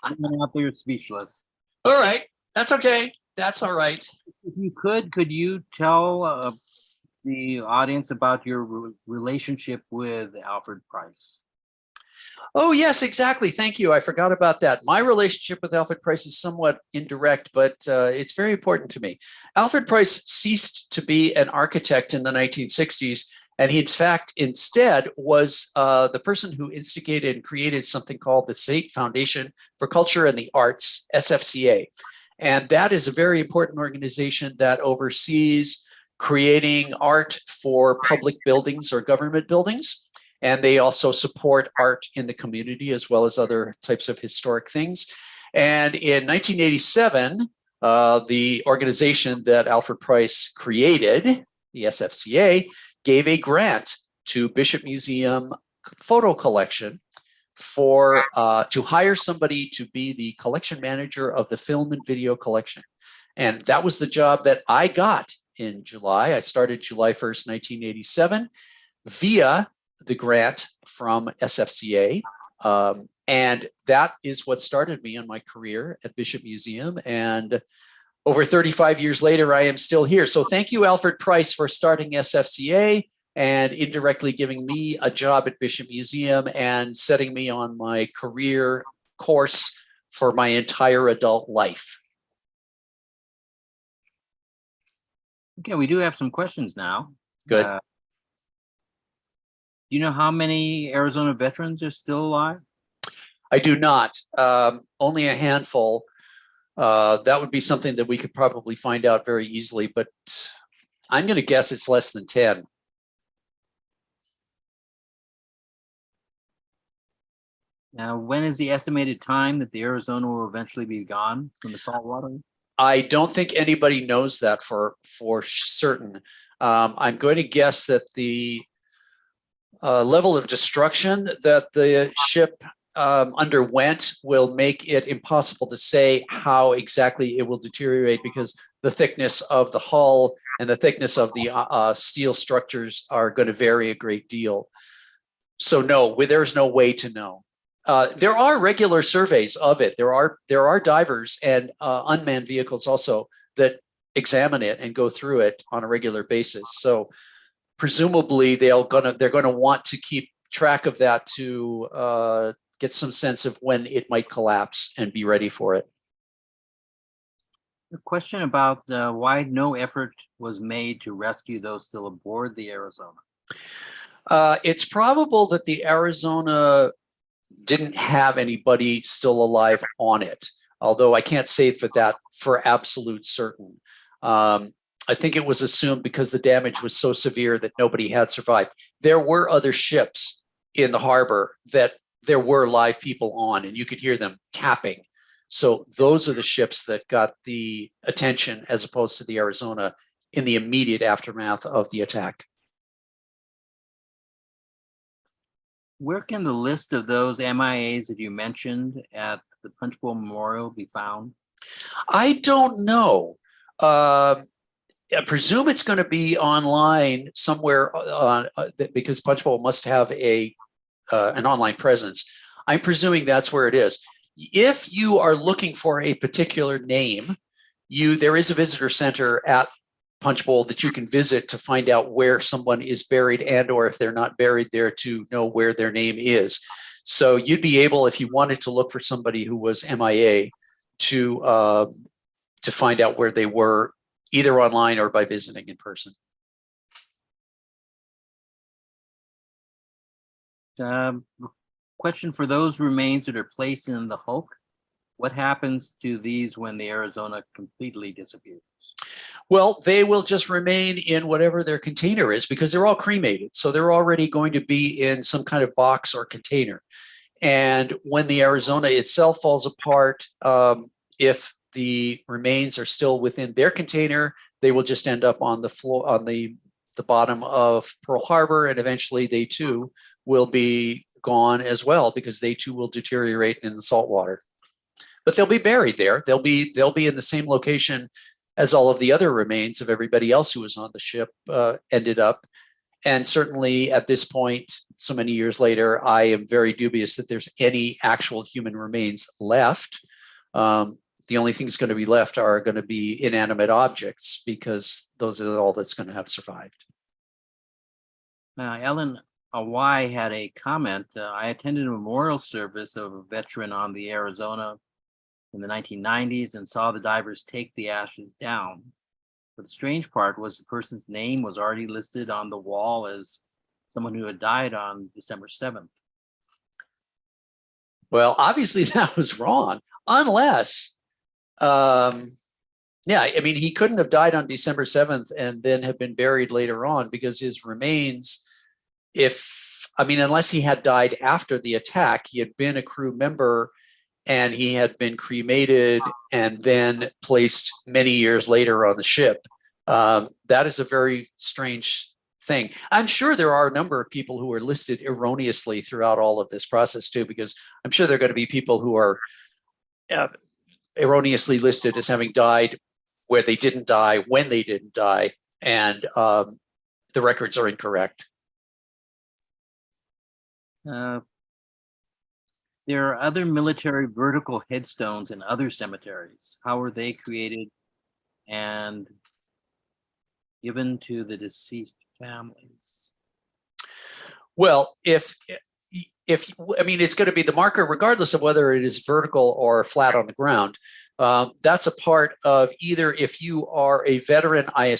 everyone out there is speechless. All right. That's okay. That's all right. If you could you tell the audience about your relationship with Alfred Price? Oh, yes, exactly. Thank you. I forgot about that. My relationship with Alfred Price is somewhat indirect, but it's very important to me. Alfred Price ceased to be an architect in the 1960s, and he, in fact, instead was the person who instigated and created something called the State Foundation for Culture and the Arts, SFCA. And that is a very important organization that oversees creating art for public buildings or government buildings. And they also support art in the community as well as other types of historic things. And in 1987, the organization that Alfred Price created, the SFCA, gave a grant to Bishop Museum photo collection for to hire somebody to be the collection manager of the film and video collection. And that was the job that I got in July. I started July 1st, 1987, via the grant from SFCA. And that is what started me on my career at Bishop Museum. And over 35 years later, I am still here. So thank you, Alfred Price, for starting SFCA and indirectly giving me a job at Bishop Museum and setting me on my career course for my entire adult life. Okay, we do have some questions now. Good. Do you know how many Arizona veterans are still alive? I do not. Only a handful. That would be something that we could probably find out very easily, but I'm going to guess it's less than 10. Now, when is the estimated time that the Arizona will eventually be gone from the salt water? I don't think anybody knows that for certain. I'm going to guess that the level of destruction that the ship underwent will make it impossible to say how exactly it will deteriorate, because the thickness of the hull and the thickness of the steel structures are going to vary a great deal. So no, there's no way to know. There are regular surveys of it. There are divers and unmanned vehicles also that examine it and go through it on a regular basis. So presumably they're going to want to keep track of that to get some sense of when it might collapse and be ready for it. A question about why no effort was made to rescue those still aboard the Arizona. It's probable that the Arizona didn't have anybody still alive on it, although I can't say for that for absolute certain. I think it was assumed because the damage was so severe that nobody had survived. There were other ships in the harbor that there were live people on, and you could hear them tapping. So those are the ships that got the attention as opposed to the Arizona in the immediate aftermath of the attack. Where can the list of those MIAs that you mentioned at the Punchbowl Memorial be found? I don't know. I presume it's going to be online somewhere because Punchbowl must have an online presence. I'm presuming that's where it is. If you are looking for a particular name, there is a visitor center at Punchbowl that you can visit to find out where someone is buried, and or if they're not buried there, to know where their name is. So you'd be able, if you wanted to look for somebody who was MIA, to find out where they were, either online or by visiting in person. Question for those remains that are placed in the hulk. What happens to these when the Arizona completely disappears? Well, they will just remain in whatever their container is, because they're all cremated. So they're already going to be in some kind of box or container. And when the Arizona itself falls apart, if the remains are still within their container, they will just end up on the floor, on the bottom of Pearl Harbor, and eventually they too will be gone as well, because they too will deteriorate in the salt water. But they'll be buried there. They'll be in the same location as all of the other remains of everybody else who was on the ship ended up. And certainly at this point, so many years later, I am very dubious that there's any actual human remains left. The only things going to be left are going to be inanimate objects, because those are all that's going to have survived. Ellen Awai had a comment. I attended a memorial service of a veteran on the Arizona in the 1990s and saw the divers take the ashes down. But the strange part was the person's name was already listed on the wall as someone who had died on December 7th. Well, obviously that was wrong, unless Yeah, I mean, he couldn't have died on December 7th and then have been buried later on, because his remains, unless he had died after the attack, he had been a crew member and he had been cremated and then placed many years later on the ship. That is a very strange thing. I'm sure there are a number of people who are listed erroneously throughout all of this process too, because I'm sure there are going to be people who are erroneously listed as having died where they didn't die, when they didn't die, and the records are incorrect. There are other military vertical headstones in other cemeteries. How were they created and given to the deceased families? Well, it's going to be the marker, regardless of whether it is vertical or flat on the ground. That's a part of either, if you are a veteran, I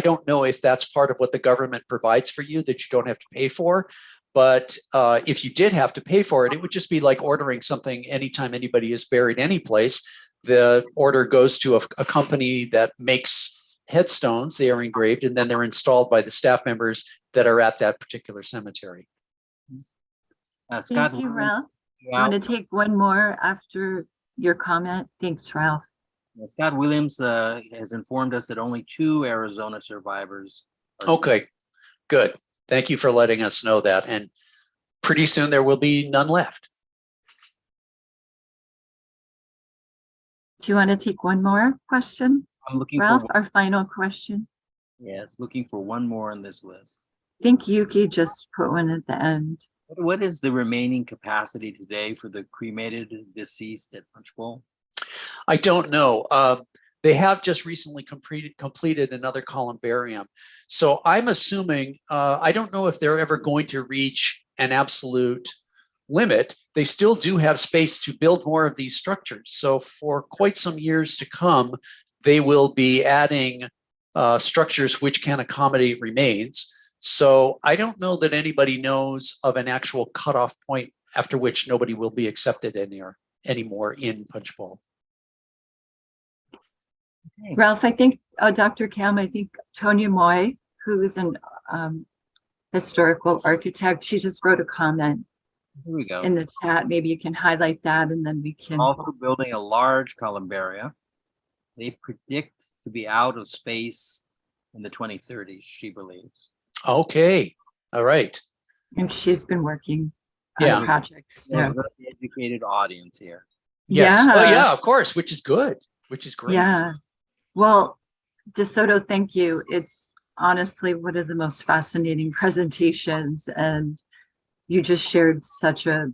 don't know if that's part of what the government provides for you that you don't have to pay for. But if you did have to pay for it, it would just be like ordering something anytime anybody is buried any place. The order goes to a company that makes headstones. They are engraved and then they're installed by the staff members that are at that particular cemetery. Scott, Thank you, Ralph. Do you want to take one more after your comment? Thanks, Ralph. Scott Williams has informed us that only 2 Arizona survivors are okay, good. Thank you for letting us know that. And pretty soon there will be none left. Do you want to take one more question? I'm looking Ralph, for our final question. Yes, looking for one more on this list. I think Yuki just put one at the end. What is the remaining capacity today for the cremated deceased at Punch Bowl? I don't know. They have just recently completed another columbarium. So I'm assuming, I don't know if they're ever going to reach an absolute limit. They still do have space to build more of these structures. So for quite some years to come, they will be adding structures which can accommodate remains. So I don't know that anybody knows of an actual cutoff point after which nobody will be accepted anymore in Punch Bowl. Okay. Ralph, I think, Dr. Cam, I think Tonya Moy, who is an historical architect, she just wrote a comment Here we go. in the chat. Maybe you can highlight that and then we can. Also building a large columbaria. They predict to be out of space in the 2030s, she believes. Okay. All right. And she's been working Yeah. on projects. So Yeah. a very educated audience here. Yes. Yeah. Oh, yeah, of course, which is good, which is great. Yeah. Well, DeSoto, thank you. It's honestly one of the most fascinating presentations, and you just shared such a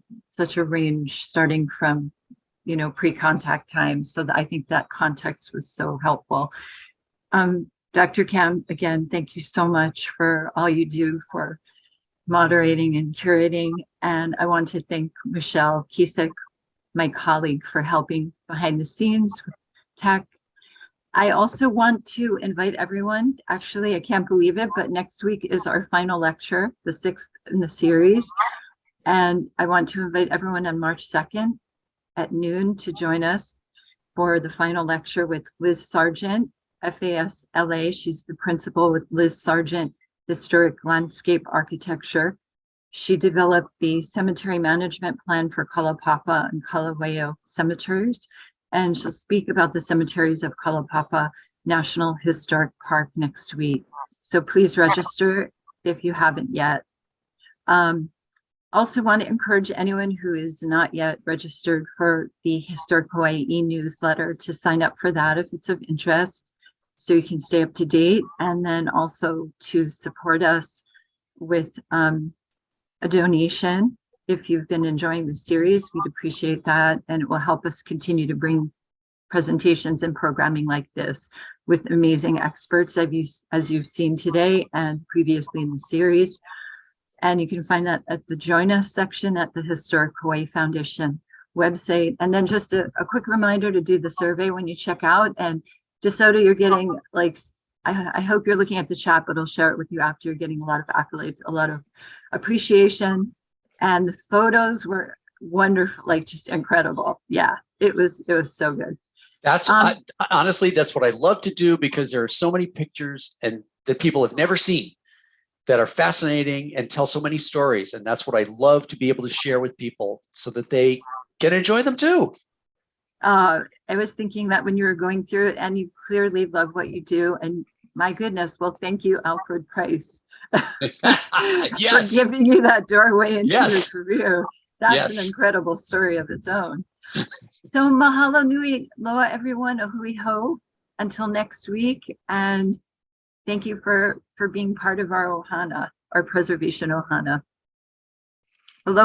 range starting from, pre-contact time. So I think that context was so helpful. Dr. Cam, again, thank you so much for all you do for moderating and curating. And I want to thank Michelle Kisek, my colleague, for helping behind the scenes with tech. I also want to invite everyone, actually, I can't believe it, but next week is our final lecture, the 6th in the series. And I want to invite everyone on March 2nd at noon to join us for the final lecture with Liz Sargent, FASLA. She's the principal with Liz Sargent, Historic Landscape Architecture. She developed the cemetery management plan for Kalaupapa and Kalaweo cemeteries, and she'll speak about the cemeteries of Kalaupapa National Historic Park next week. So please register if you haven't yet. Also want to encourage anyone who is not yet registered for the Historic Hawaii e-newsletter to sign up for that if it's of interest, so you can stay up to date, and then also to support us with a donation. If you've been enjoying the series, we'd appreciate that, and it will help us continue to bring presentations and programming like this with amazing experts as you've seen today and previously in the series. And you can find that at the Join Us section at the Historic Hawaii Foundation website. And then just a quick reminder to do the survey when you check out. And DeSoto, you're getting, like, I hope you're looking at the chat, but I'll share it with you after. You're getting a lot of accolades, a lot of appreciation. And the photos were wonderful, like just incredible. Yeah, it was so good. That's honestly, that's what I love to do, because there are so many pictures and that people have never seen that are fascinating and tell so many stories. And that's what I love to be able to share with people so that they can enjoy them too. I was thinking that when you were going through it, and you clearly love what you do. And my goodness, well, thank you, Alfred Price, Yes. for giving you that doorway into Yes. your career. That's Yes. an incredible story of its own. So mahalo nui loa, everyone. Ahui ho. Until next week. And thank you for being part of our ohana, our preservation ohana.